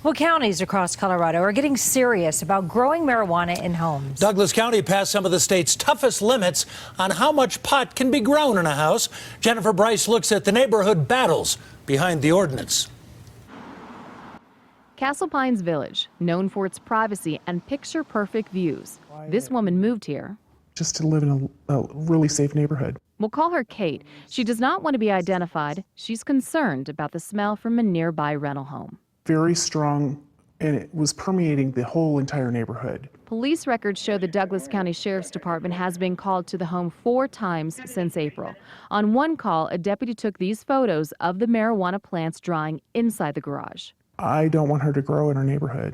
Well, counties across Colorado are getting serious about growing marijuana in homes. Douglas County passed some of the state's toughest limits on how much pot can be grown in a house. Jennifer Bryce looks at the neighborhood battles behind the ordinance. Castle Pines Village, known for its privacy and picture-perfect views. This woman moved here just to live in a really safe neighborhood. We'll call her Kate. She does not want to be identified. She's concerned about the smell from a nearby rental home. Very strong, and it was permeating the whole entire neighborhood. Police records show the Douglas County Sheriff's Department has been called to the home 4 times since April. On one call, a deputy took these photos of the marijuana plants drying inside the garage. I don't want her to grow in our neighborhood.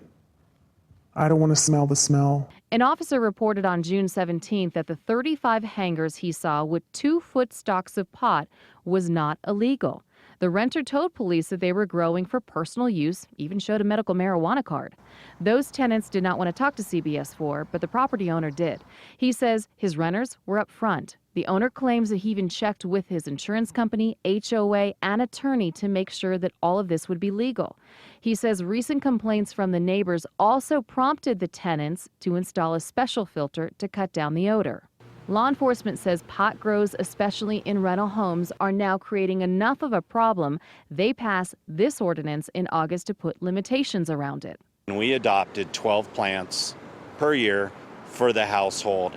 I don't want to smell the smell. An officer reported on June 17th that the 35 hangers he saw with 2-foot stalks of pot was not illegal. The renter told police that they were growing for personal use, even showed a medical marijuana card. Those tenants did not want to talk to CBS 4, but the property owner did. He says his renters were up front. The owner claims that he even checked with his insurance company, HOA, and attorney to make sure that all of this would be legal. He says recent complaints from the neighbors also prompted the tenants to install a special filter to cut down the odor. Law enforcement says pot grows, especially in rental homes, are now creating enough of a problem. They passed this ordinance in August to put limitations around it. We adopted 12 plants per year for the household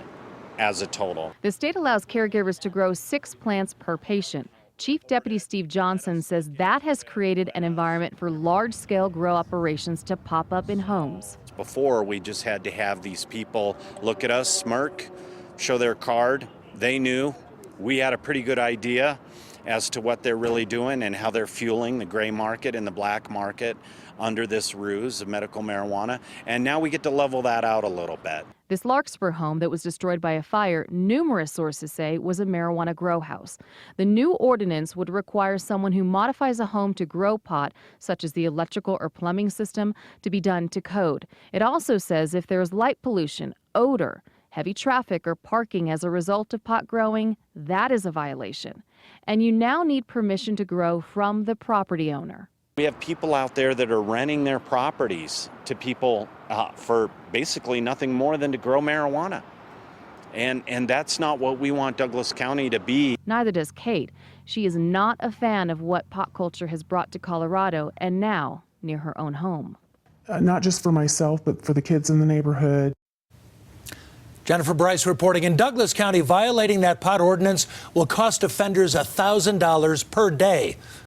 as a total. The state allows caregivers to grow 6 plants per patient. Chief Deputy Steve Johnson says that has created an environment for large-scale grow operations to pop up in homes. Before, we just had to have these people look at us, smirk, show their card. They knew we had a pretty good idea as to what they're really doing and how they're fueling the gray market and the black market under this ruse of medical marijuana. And now we get to level that out a little bit. This Larkspur home that was destroyed by a fire, numerous sources say was a marijuana grow house. The new ordinance would require someone who modifies a home to grow pot, such as the electrical or plumbing system, to be done to code. It also says if there is light pollution, odor, heavy traffic, or parking as a result of pot growing, that is a violation. And you now need permission to grow from the property owner. We have people out there that are renting their properties to people for basically nothing more than to grow marijuana. And that's not what we want Douglas County to be. Neither does Kate. She is not a fan of what pot culture has brought to Colorado and now near her own home. Not just for myself, but for the kids in the neighborhood. Jennifer Bryce reporting in Douglas County, violating that pot ordinance will cost offenders $1,000 per day.